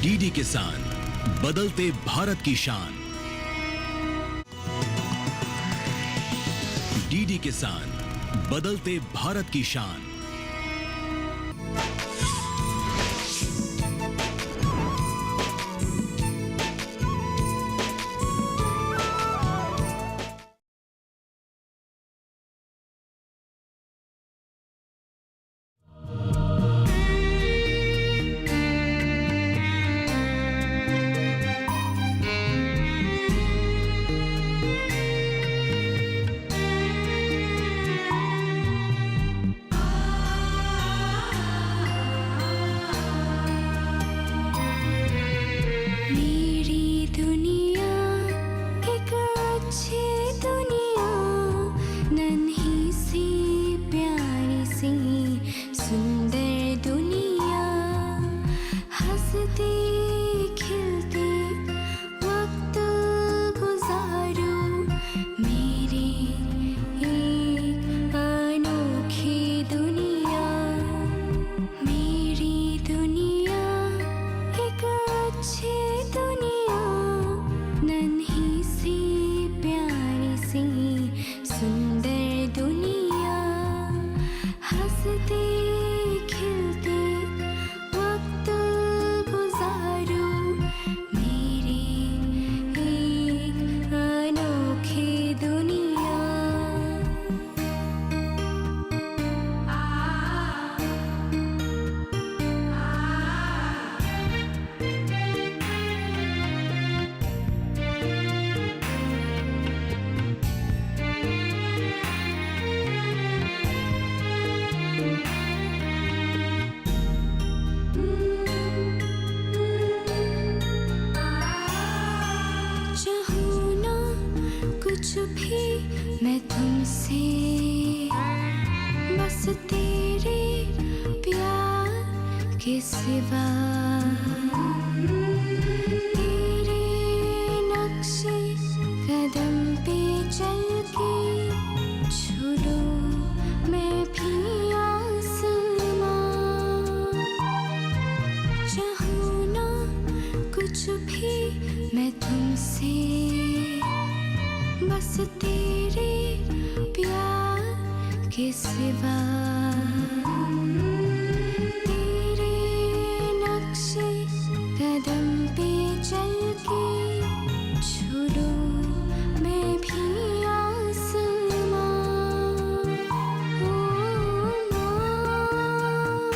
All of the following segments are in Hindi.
डीडी किसान, बदलते भारत की शान। डीडी किसान, बदलते भारत की शान। कुछ भी मैं तुमसे, बस तेरे प्यार के सिवा। तेरे नक्शे कदम पे चल के छू लूं मैं भी आसमां। चाहूं ना कुछ भी मैं तुमसे, बस तेरे प्यार के सिवा। तेरे नक्शे कदम पे चल के छू लूं मैं भी आसमां। ओ माँ,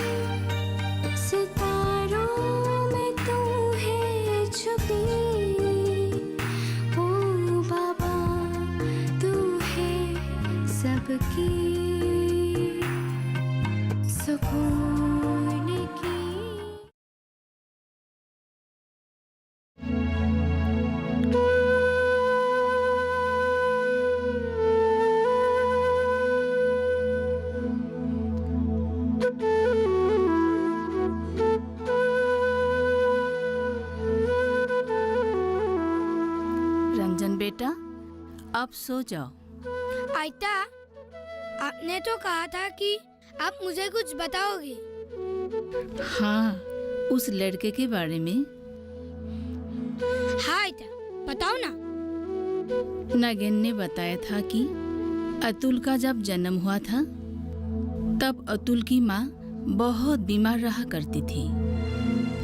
सितारों में तू है छुपी। सबकी सुकून की। रंजन बेटा, अब सो जाओ। आयता, आपने तो कहा था कि आप मुझे कुछ बताओगे। हाँ, उस लड़के के बारे में। हाँ आयता, बताओ ना। नगेन ने बताया था कि अतुल का जब जन्म हुआ था तब अतुल की माँ बहुत बीमार रहा करती थी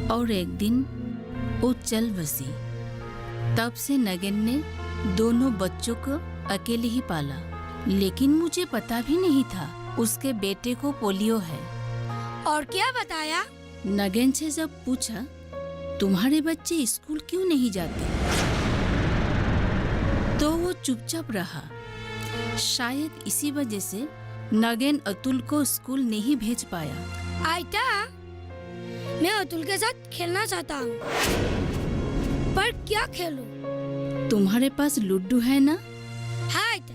और एक दिन वो चल बसी। तब से नगेन ने दोनों बच्चों को अकेले ही पाला, लेकिन मुझे पता भी नहीं था उसके बेटे को पोलियो है। और क्या बताया? नगेन से जब पूछा तुम्हारे बच्चे स्कूल क्यों नहीं जाते, तो वो चुपचाप रहा। शायद इसी वजह से नगेन अतुल को स्कूल नहीं भेज पाया। आयता, मैं अतुल के साथ खेलना चाहता हूँ, पर क्या खेलूं? तुम्हारे पास लूडो है ना? हाँ आयता,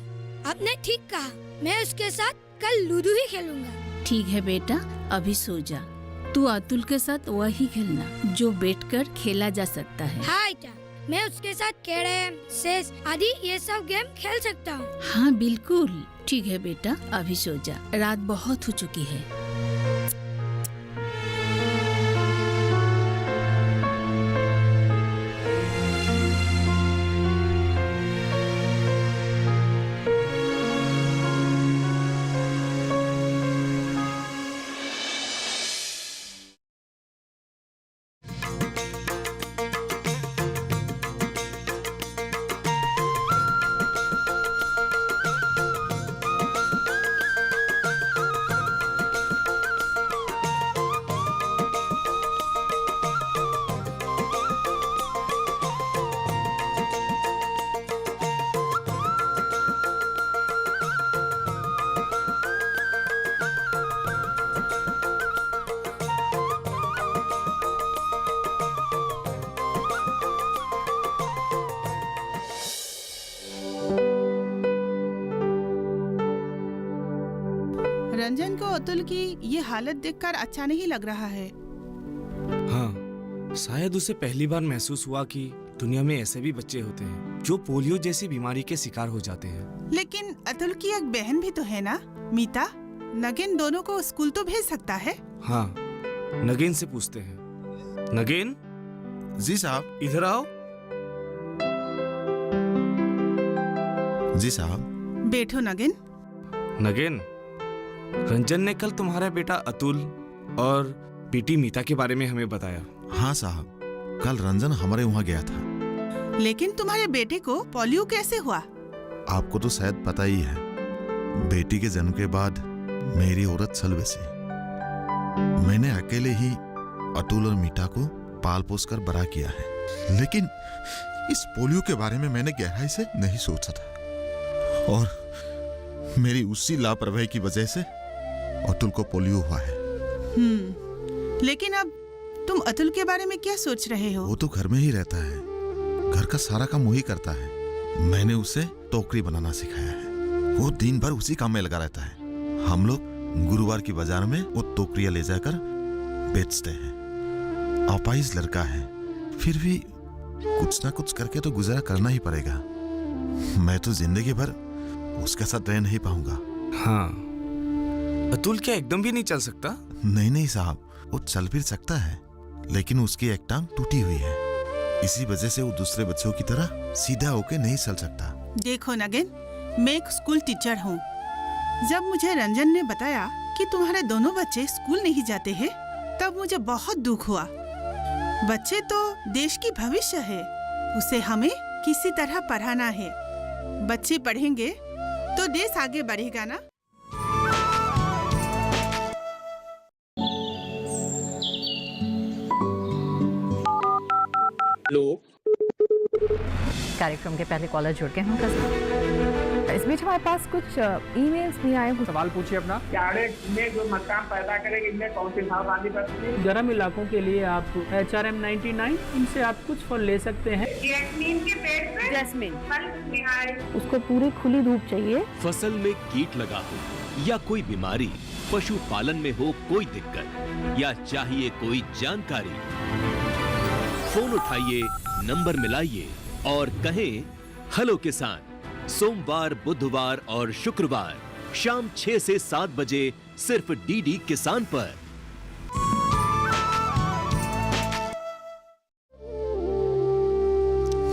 आपने ठीक कहा। मैं उसके साथ कल लूडो ही खेलूंगा। ठीक है बेटा, अभी सो जा। तू अतुल के साथ वही खेलना जो बैठकर खेला जा सकता है। हाँ आयता, मैं उसके साथ कैरम, चेस आदि ये सब गेम खेल सकता हूँ। हाँ बिल्कुल ठीक है बेटा, अभी सो जा, रात बहुत हो चुकी है। रंजन को अतुल की ये हालत देखकर अच्छा नहीं लग रहा है। हाँ, शायद उसे पहली बार महसूस हुआ कि दुनिया में ऐसे भी बच्चे होते हैं जो पोलियो जैसी बीमारी के शिकार हो जाते हैं। लेकिन अतुल की एक बहन भी तो है ना, मीता। नगेन दोनों को स्कूल तो भेज सकता है। हाँ, नगेन से पूछते हैं। नगेन जी साहब। इधर आओ। जी साहब। बैठो नगेन। नगेन, रंजन ने कल तुम्हारा बेटा अतुल और बेटी मीता के बारे में हमें बताया। हाँ साहब, कल रंजन हमारे वहाँ गया था। लेकिन तुम्हारे बेटे को पोलियो कैसे हुआ? आपको तो शायद पता ही है, बेटी के जन्म के बाद मेरी औरत चल बसी। मैंने अकेले ही अतुल और मीठा को पाल पोस कर बड़ा किया है। लेकिन इस पोलियो के बारे में मैंने गहराई से नहीं सोचा था, और मेरी उसी लापरवाही की वजह से अतुल को पोलियो हुआ है। लेकिन अब तुम अतुल के बारे में क्या सोच रहे हो? वो तो घर में ही रहता है, घर का सारा काम वही करता है। मैंने उसे टोकरी बनाना सिखाया है, वो दिन भर उसी काम में लगा रहता है। हम लोग गुरुवार की बाजार में वो टोकरियां ले जाकर बेचते हैं। अपाहिज लड़का है, फिर भी कुछ ना कुछ करके तो गुजारा करना ही पड़ेगा। मैं तो जिंदगी भर उसके साथ रह नहीं पाऊंगा। हाँ, अतुल क्या एकदम भी नहीं चल सकता? नहीं साहब, वो चल फिर सकता है, लेकिन उसकी एक टांग टूटी हुई है। इसी वजह से वो दूसरे बच्चों की तरह सीधा होके नहीं चल सकता। देखो नगेन, मैं एक स्कूल टीचर हूँ। जब मुझे रंजन ने बताया कि तुम्हारे दोनों बच्चे स्कूल नहीं जाते हैं, तब मुझे बहुत दुख हुआ। बच्चे तो देश की भविष्य है, उसे हमें किसी तरह पढ़ाना है। बच्चे पढ़ेंगे तो देश आगे बढ़ेगा ना। हेलो। कार्यक्रम के पहले कॉलर जुड़ गए हैं कसम। इस बीच हमारे पास कुछ ईमेल्स भी आए हैं। सवाल पूछिए अपना। में जो मकान पैदा करेंगे, इनमें कौन सी सावधानी बरतनी है? गर्म इलाकों के लिए आप HRM 99 इनसे आप कुछ फल ले सकते हैं। जैस्मीन के पेड़ पे जैस्मिन, फल निहाय। उसको पूरी खुली धूप चाहिए। फसल में कीट लगा हो या कोई बीमारी, पशुपालन में हो कोई दिक्कत या चाहिए कोई जानकारी, फोन उठाइए, नंबर मिलाइए और कहें हेलो किसान। सोमवार, बुधवार और शुक्रवार शाम 6 से 7 बजे सिर्फ डीडी किसान पर।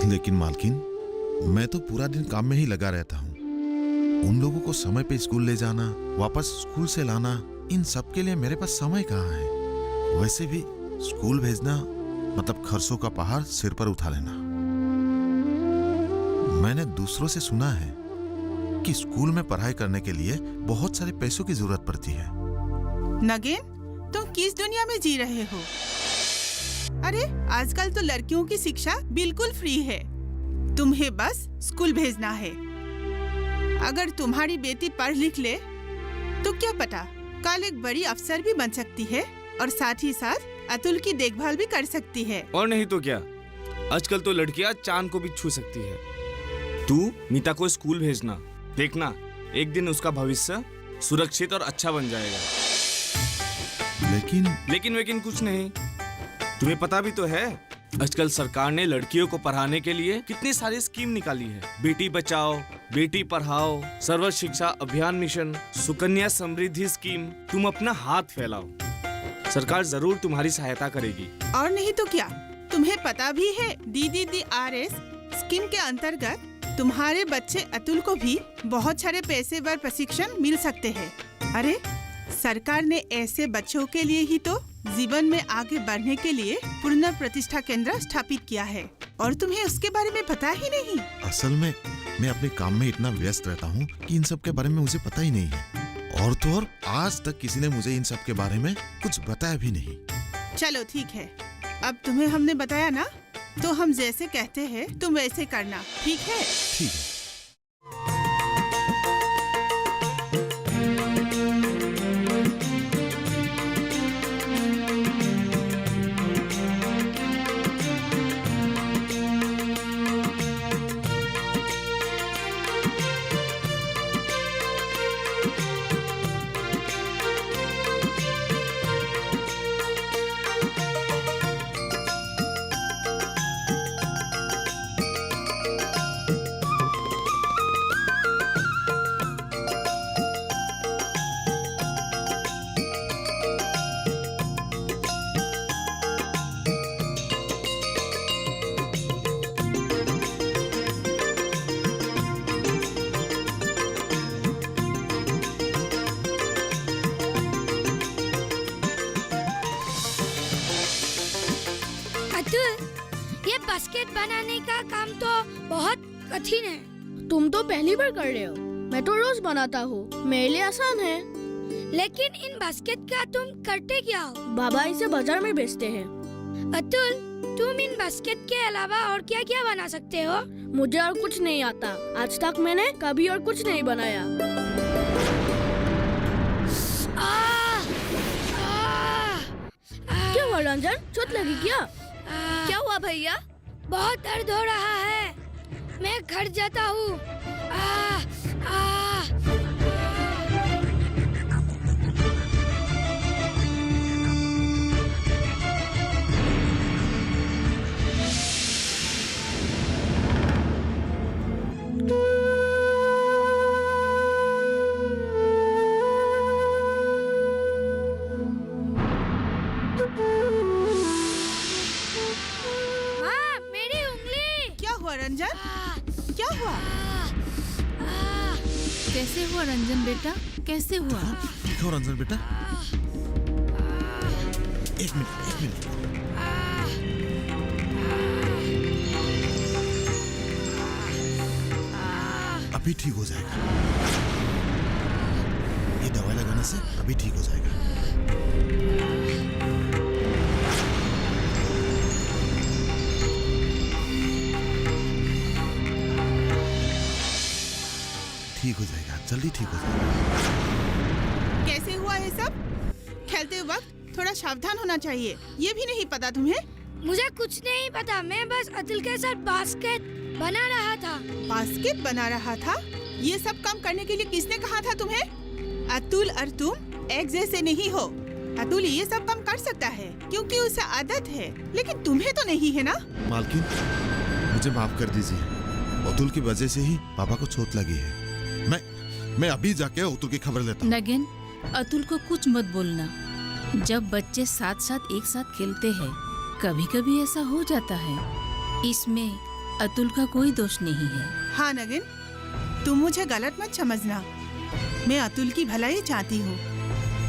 लेकिन मालकिन, मैं तो पूरा दिन काम में ही लगा रहता हूँ। उन लोगों को समय पे स्कूल ले जाना, वापस स्कूल से लाना, इन सब के लिए मेरे पास समय कहाँ है? वैसे भी स्कूल भेजना मतलब खर्चों का पहाड़ सिर पर उठा लेना। मैंने दूसरों से सुना है कि स्कूल में पढ़ाई करने के लिए बहुत सारे पैसों की जरूरत पड़ती है। नगेन, तुम किस दुनिया में जी रहे हो? अरे आजकल तो लड़कियों की शिक्षा बिल्कुल फ्री है, तुम्हें बस स्कूल भेजना है। अगर तुम्हारी बेटी पढ़ लिख ले तो क्या पता कल एक बड़ी अफसर भी बन सकती है और साथ ही साथ अतुल की देखभाल भी कर सकती है। और नहीं तो क्या, आजकल तो लड़कियां चांद को भी छू सकती है। तू मीता को स्कूल भेजना, देखना एक दिन उसका भविष्य सुरक्षित और अच्छा बन जाएगा। लेकिन कुछ नहीं। तुम्हें पता भी तो है, आजकल सरकार ने लड़कियों को पढ़ाने के लिए कितनी सारी स्कीम निकाली है। बेटी बचाओ, बेटी पढ़ाओ, सर्व शिक्षा अभियान मिशन, सुकन्या समृद्धि स्कीम। तुम अपना हाथ फैलाओ, सरकार जरूर तुम्हारी सहायता करेगी। और नहीं तो क्या, तुम्हें पता भी है DDDRS स्कीम के अंतर्गत तुम्हारे बच्चे अतुल को भी बहुत सारे पेशेवर प्रशिक्षण मिल सकते हैं। अरे सरकार ने ऐसे बच्चों के लिए ही तो जीवन में आगे बढ़ने के लिए पूर्ण प्रतिष्ठा केंद्र स्थापित किया है, और तुम्हें उसके बारे में पता ही नहीं। असल में मैं अपने काम में इतना व्यस्त रहता हूँ कि इन सब के बारे में मुझे पता ही नहीं है। और तो और आज तक किसी ने मुझे इन सब के बारे में कुछ बताया भी नहीं। चलो ठीक है, अब तुम्हें हमने बताया ना, तो हम जैसे कहते हैं तुम वैसे करना, ठीक है? ठीक है। अतुल, ये बास्केट बनाने का काम तो बहुत कठिन है। तुम तो पहली बार कर रहे हो, मैं तो रोज बनाता हूँ, मेरे लिए आसान है। लेकिन इन बास्केट का तुम करते क्या हो? बाबा इसे बाजार में बेचते हैं। अतुल, तुम इन बास्केट के अलावा और क्या क्या बना सकते हो? मुझे और कुछ नहीं आता, आज तक मैंने कभी और कुछ नहीं बनाया। क्या हुआ रंजन, चोट लगी क्या? क्या हुआ भैया? बहुत दर्द हो रहा है, मैं घर जाता हूँ। माँ, मेरी उंगली। क्या हुआ रंजन? क्या हुआ? कैसे हुआ रंजन बेटा, कैसे हुआ? देखो रंजन बेटा, एक मिनट। अभी ठीक हो जाएगा, ये दवाई लगाने से अभी ठीक हो जाएगा। ठीक हो जाएगा, जल्दी ठीक हो जाएगा। कैसे हुआ ये सब? खेलते वक्त थोड़ा सावधान होना चाहिए, ये भी नहीं पता तुम्हें? मुझे कुछ नहीं पता, मैं बस अतुल के साथ बास्केट बना रहा था। बास्केट बना रहा था? ये सब काम करने के लिए किसने कहा था तुम्हें? अतुल और तुम एक जैसे नहीं हो। अतुल ये सब काम कर सकता है क्योंकि उसे आदत है, लेकिन तुम्हें तो नहीं है ना? मालकिन, मुझे माफ कर दीजिए, अतुल की वजह से ही पापा को चोट लगी है। मैं अभी जाके अतुल की खबर लेता हूँ। नगेन, अतुल को कुछ मत बोलना। जब बच्चे साथ साथ एक साथ खेलते हैं, कभी कभी ऐसा हो जाता है, इसमें अतुल का कोई दोष नहीं है। हाँ नगिन, तुम मुझे गलत मत समझना, मैं अतुल की भलाई चाहती हूँ।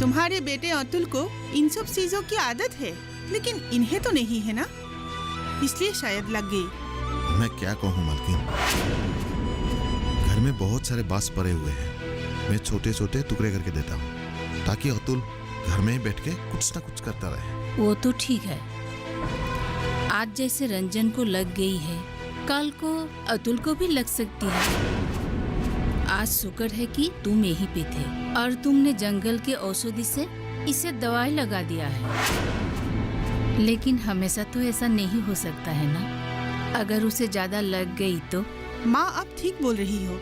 तुम्हारे बेटे अतुल को इन सब चीजों की आदत है, लेकिन इन्हें तो नहीं है ना, इसलिए शायद लग गई। मैं क्या कहूँ मालकिन, घर में बहुत सारे बांस पड़े हुए हैं, मैं छोटे छोटे टुकड़े करके देता हूँ ताकि अतुल घर में ही बैठ के कुछ ना कुछ करता रहे। वो तो ठीक है, आज जैसे रंजन को लग गई है, कल को अतुल को भी लग सकती है। आज शुक्र है कि तुम यहीं पे थे और तुमने जंगल के औषधि से इसे दवाई लगा दिया है, लेकिन हमेशा तो ऐसा नहीं हो सकता है ना, अगर उसे ज्यादा लग गई तो। माँ अब ठीक बोल रही हो,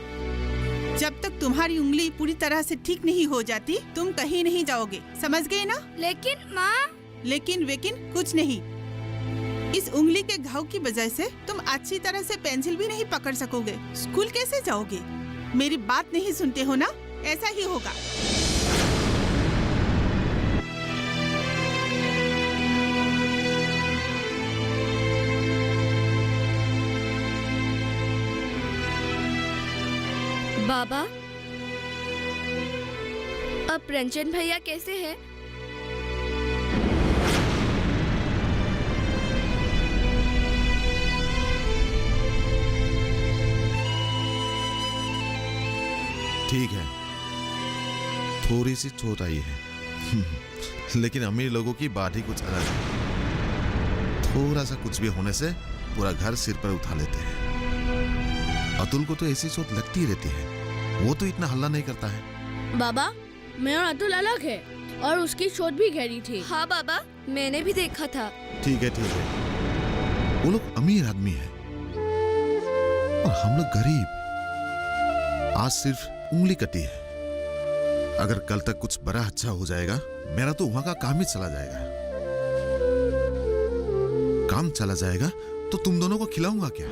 जब तक तुम्हारी उंगली पूरी तरह से ठीक नहीं हो जाती तुम कहीं नहीं जाओगे, समझ गए ना? लेकिन माँ। लेकिन वेकिन कुछ नहीं, इस उंगली के घाव की वजह से तुम अच्छी तरह से पेंसिल भी नहीं पकड़ सकोगे, स्कूल कैसे जाओगे? मेरी बात नहीं सुनते हो ना, ऐसा ही होगा। बाबा, अब रंजन भैया कैसे हैं? ठीक है, थोड़ी सी चोट आई है लेकिन अमीर लोगों की बात ही कुछ अलग है, थोड़ा सा कुछ भी होने से पूरा घर सिर पर उठा लेते हैं। अतुल को तो ऐसी चोट लगती रहती है, वो तो इतना हल्ला नहीं करता है। बाबा, मैं और अतुल अलग है और उसकी चोट भी गहरी थी। हाँ बाबा, मैंने भी देखा था। ठीक है, वो लोग अमीर आदमी है और हम लोग गरीब। आज सिर्फ उंगली कटी है, अगर कल तक कुछ बड़ा अच्छा हो जाएगा, मेरा तो वहां का काम ही चला जाएगा। काम चला जाएगा तो तुम दोनों को खिलाऊंगा क्या?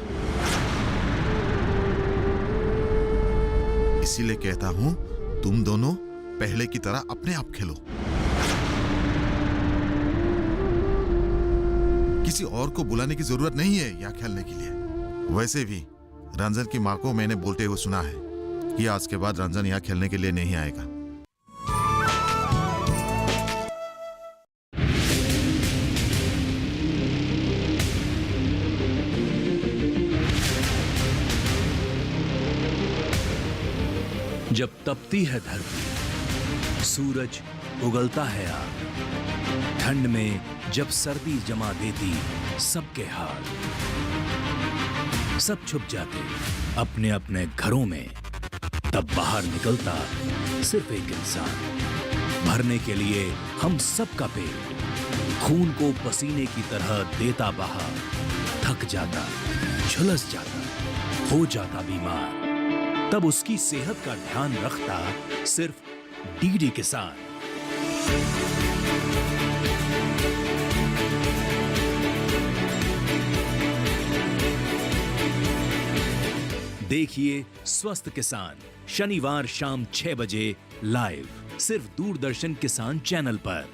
इसीलिए कहता हूं, तुम दोनों पहले की तरह अपने आप खेलो, किसी और को बुलाने की जरूरत नहीं है यहाँ खेलने के लिए। वैसे भी रंजन की माँ को मैंने बोलते हुए सुना है कि आज के बाद रंजन यहाँ खेलने के लिए नहीं आएगा। जब तपती है धरती, सूरज उगलता है आग, ठंड में जब सर्दी जमा देती सबके हाल, सब छुप जाते अपने अपने घरों में, तब बाहर निकलता सिर्फ एक इंसान, भरने के लिए हम सबका पेट, खून को पसीने की तरह देता बहा, थक जाता, झुलस जाता, हो जाता बीमार, तब उसकी सेहत का ध्यान रखता सिर्फ डीडी किसान। देखिए स्वस्थ किसान शनिवार शाम 6 बजे लाइव सिर्फ दूरदर्शन किसान चैनल पर।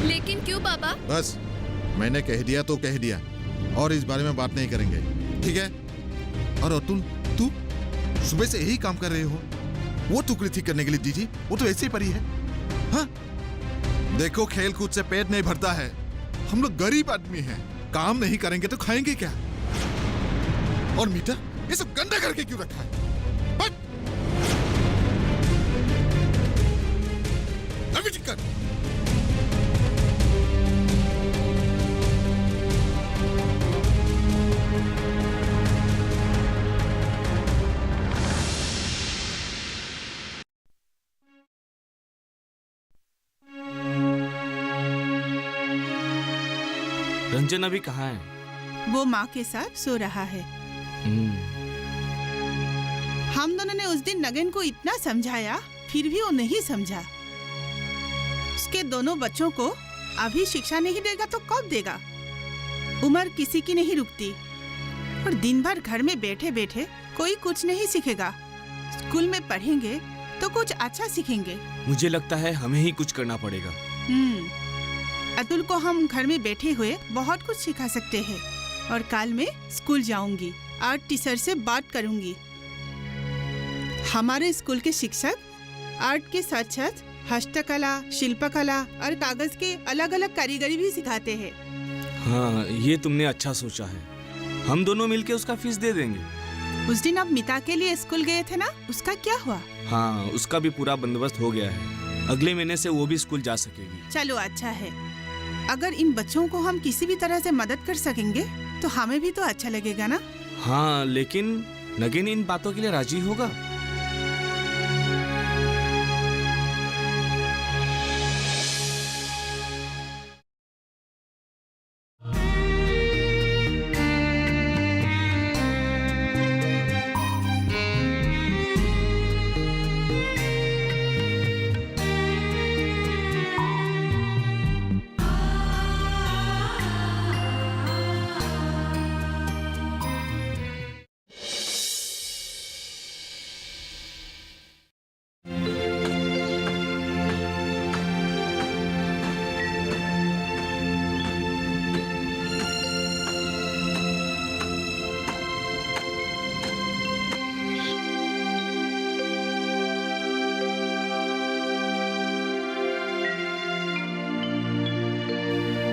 लेकिन क्यों पापा? बस मैंने कह दिया तो कह दिया, और इस बारे में बात नहीं करेंगे, ठीक है? और अतुल, तू सुबह से यही काम कर रहे हो? वो टुकड़ी ठीक करने के लिए दीजिए, वो तो ऐसे ही पड़ी है। हाँ, देखो खेल कूद से पेट नहीं भरता है, हम लोग गरीब आदमी हैं, काम नहीं करेंगे तो खाएंगे क्या? और मीठा ये सब गंदा करके क्यों रखा है? अभी ठीक कर। रंजन अभी कहाँ है? वो माँ के साथ सो रहा है। हम दोनों ने उस दिन नगेन को इतना समझाया, फिर भी वो नहीं समझा। उसके दोनों बच्चों को अभी शिक्षा नहीं देगा तो कब देगा? उम्र किसी की नहीं रुकती, और दिन भर घर में बैठे बैठे कोई कुछ नहीं सीखेगा। स्कूल में पढ़ेंगे तो कुछ अच्छा सीखेंगे। मुझे लगता है हमें ही कुछ करना पड़ेगा। अतुल को हम घर में बैठे हुए बहुत कुछ सिखा सकते हैं, और कल मैं स्कूल जाऊंगी, आर्ट टीचर से बात करूंगी। हमारे स्कूल के शिक्षक आर्ट के साथ साथ हस्तकला, शिल्पकला और कागज के अलग अलग कारीगरी भी सिखाते हैं। हाँ, ये तुमने अच्छा सोचा है। हम दोनों मिलके उसका फीस दे देंगे। उस दिन आप मिता के लिए स्कूल गए थे ना, उसका क्या हुआ? हाँ, उसका भी पूरा बंदोबस्त हो गया है। अगले महीने से वो भी स्कूल जा सकेगी। चलो अच्छा है। अगर इन बच्चों को हम किसी भी तरह से मदद कर सकेंगे तो हमें भी तो अच्छा लगेगा ना? हाँ, लेकिन नगेन इन बातों के लिए राजी होगा?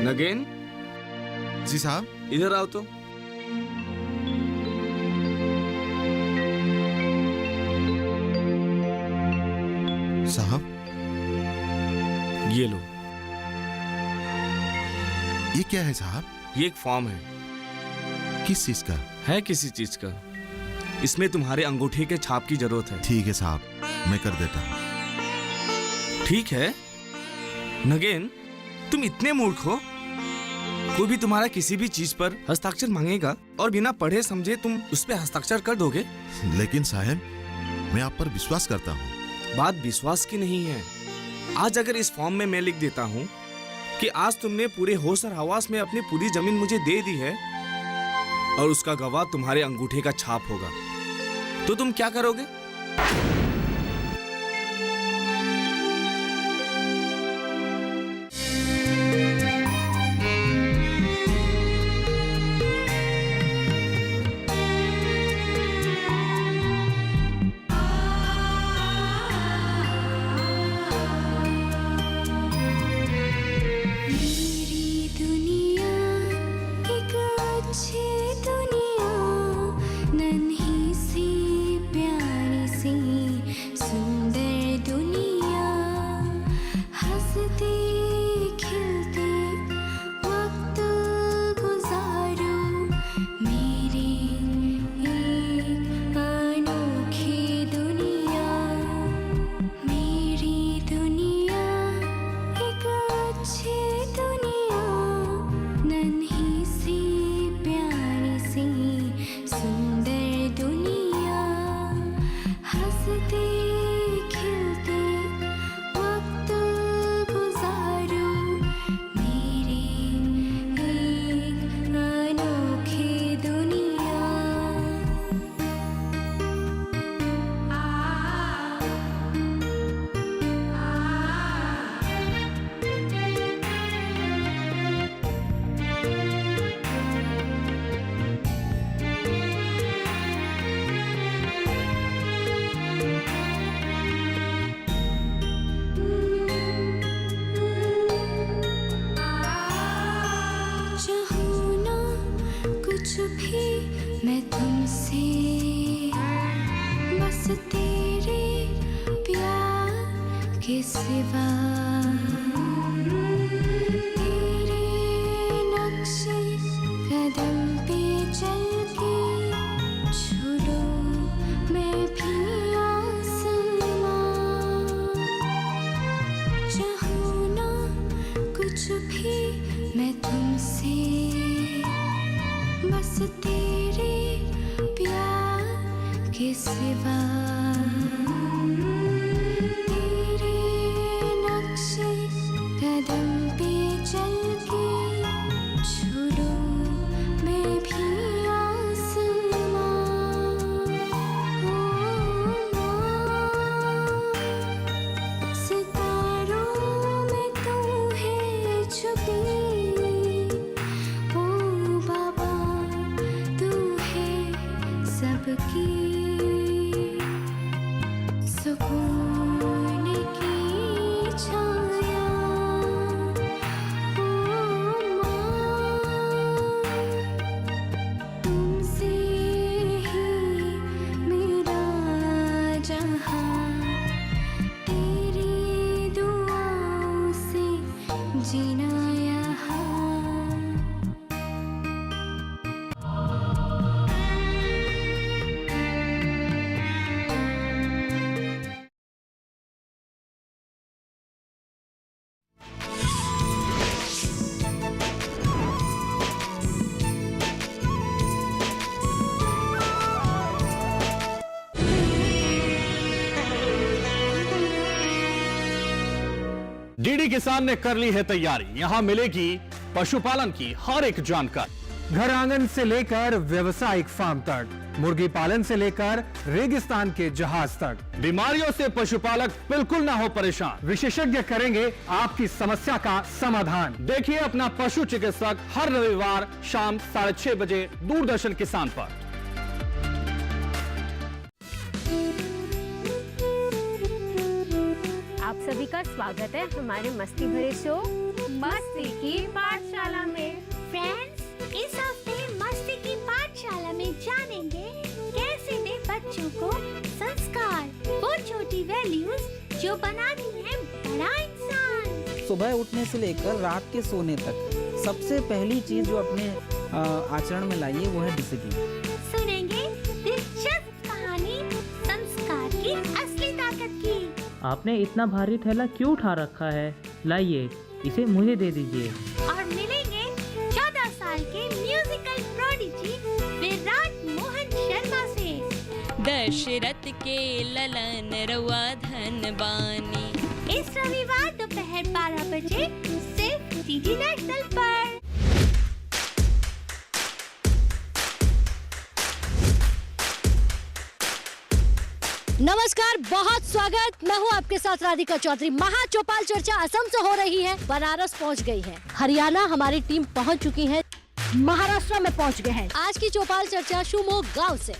नगेन, जी साहब। इधर आओ तो। साहब, ये लो। ये क्या है साहब? ये एक फॉर्म है। किस चीज का है? किसी चीज का। इसमें तुम्हारे अंगूठे के छाप की जरूरत है। ठीक है साहब, मैं कर देता हूँ। ठीक है। नगेन, तुम इतने मूर्ख हो? कोई भी तुम्हारा किसी भी चीज पर हस्ताक्षर मांगेगा और बिना पढ़े समझे तुम उस पर हस्ताक्षर कर दोगे? लेकिन साहब, मैं आप पर विश्वास करता हूँ। बात विश्वास की नहीं है। आज अगर इस फॉर्म में मैं लिख देता हूँ कि आज तुमने पूरे होश और हवास में अपनी पूरी जमीन मुझे दे दी है, और उसका गवाह तुम्हारे अंगूठे का छाप होगा, तो तुम क्या करोगे? मेरी दुनिया सिवा तेरे नक्शे कदम पे चल के छू मैं भी आसमां, चाहूं ना कुछ भी मैं तुमसे, बस तेरे प्यार के सिवा। तेरे नक्शे कदम पे चल के छू मैं भी आसमां। सितारों में तू है छुपी, ओ बाबा तू है सबकी सुकून की छाया। ओ माँ तुमसे ही मेरा जहां, तेरी दुआओं से जीना यहाँ। डीडी किसान ने कर ली है तैयारी, यहाँ मिलेगी पशुपालन की हर एक जानकारी। घर आंगन से लेकर व्यवसायिक फार्म तक, मुर्गी पालन से लेकर रेगिस्तान के जहाज तक, बीमारियों से पशुपालक बिल्कुल ना हो परेशान। विशेषज्ञ करेंगे आपकी समस्या का समाधान। देखिए अपना पशु चिकित्सक हर रविवार शाम 6:30 बजे दूरदर्शन किसान पर। आप सभी का स्वागत है हमारे मस्ती भरे शो मस्ती की पाठशाला में। फ्रेंड्स, इस हफ्ते मस्ती की पाठशाला में जानेंगे कैसे दे बच्चों को संस्कार, वो छोटी वैल्यूज जो बनाती हैं बड़ा इंसान। सुबह उठने से लेकर रात के सोने तक सबसे पहली चीज जो अपने आचरण में लाइए वो है डिसिप्लिन। सुनेंगे दिलचस्प कहानी संस्कार की असली ताकत की। आपने इतना भारी थैला क्यों उठा रखा है? लाइए इसे मुझे दे दीजिए। और मिलेंगे 14 साल के म्यूजिकल प्रोडिजी विराट मोहन शर्मा से। दशरथ के ललन रवा धन बानी। इस रविवार दोपहर 12 बजे सिर्फ डीडी नेशनल पर। नमस्कार, बहुत स्वागत। मैं हूँ आपके साथ राधिका चौधरी। महा चौपाल चर्चा असम से हो रही है, बनारस पहुँच गई है, हरियाणा हमारी टीम पहुँच चुकी है, महाराष्ट्र में पहुँच गए हैं। आज की चौपाल चर्चा शिवमोग गांव से।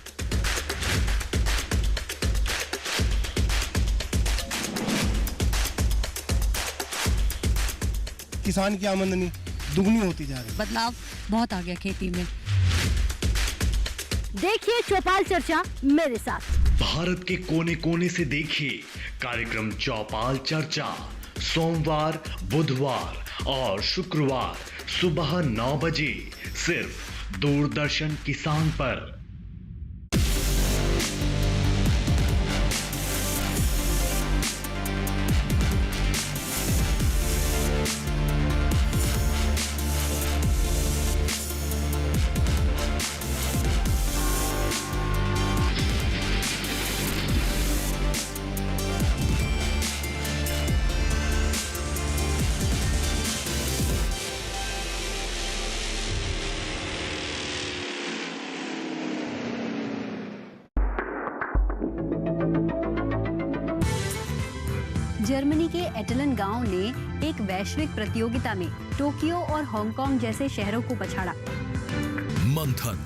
किसान की आमदनी दुगनी होती जा रही है। बदलाव बहुत आ गया खेती में। देखिए चौपाल चर्चा मेरे साथ। भारत के कोने कोने से देखिए कार्यक्रम चौपाल चर्चा, सोमवार, बुधवार और शुक्रवार सुबह 9 बजे सिर्फ दूरदर्शन किसान पर। जर्मनी के एटलन गांव ने एक वैश्विक प्रतियोगिता में टोक्यो और हांगकांग जैसे शहरों को पछाड़ा। मंथन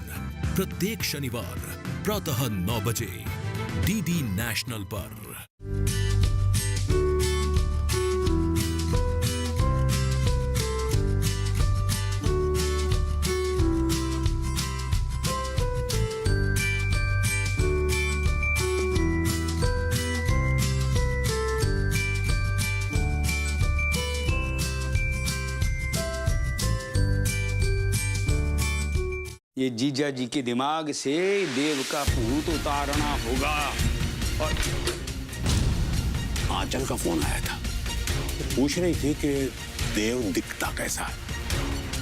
प्रत्येक शनिवार प्रातः 9 बजे डीडी नेशनल पर। ये जीजा जी के दिमाग से देव का भूत उतारना होगा। और आंचल का फोन आया था, पूछ रही थी कि देव दिखता कैसा है।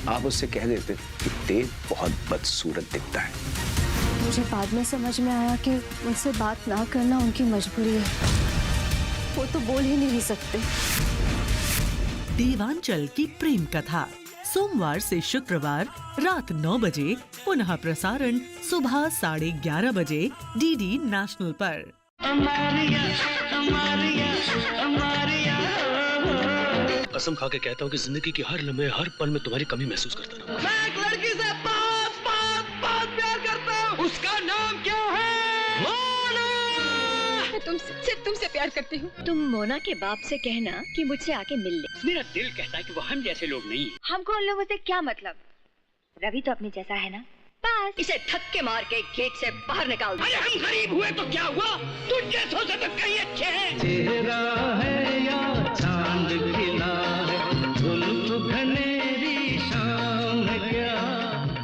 आप उससे कह देते कि देव बहुत बदसूरत दिखता है। मुझे बाद में समझ में आया कि उनसे बात ना करना उनकी मजबूरी है, वो तो बोल ही नहीं सकते। देवांचल की प्रेम कथा सोमवार से शुक्रवार रात 9 बजे, पुनः प्रसारण सुबह 11:30 बजे डीडी नेशनल पर। कसम खा के कहता हूँ कि जिंदगी की हर लम्हे हर पल में तुम्हारी कमी महसूस करता रहूंगा। मैं एक लड़की से बहुत प्यार करता हूँ। उसका नाम क्या है? मोना। मैं सिर्फ तुमसे प्यार करती हूँ। तुम मोना के बाप से कहना कि मुझसे आके मिल ले। मेरा दिल कहता है कि वो हम जैसे लोग नहीं हैं। हमको उन लोगों से क्या मतलब? रवि तो अपने जैसा है ना? बस इसे धक्के मार के गेट से बाहर निकाल दो। अरे हम गरीब हुए तो क्या हुआ? तुम जैसों से तो कहीं अच्छे हैं। चेहरा है या चांद खिला है, जुल्फ घनेरी शाम है क्या?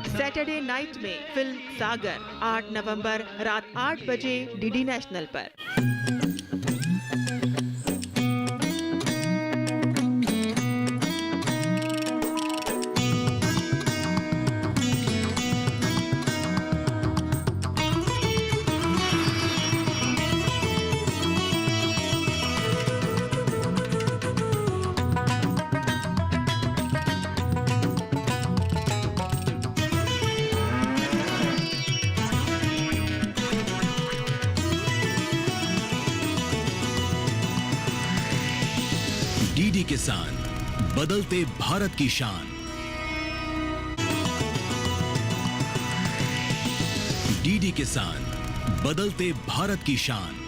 सैटरडे नाइट में फिल्म सागर 8 नवंबर रात 8 बजे डीडी नेशनल पर। डीडी किसान, बदलते भारत की शान। डीडी किसान, बदलते भारत की शान।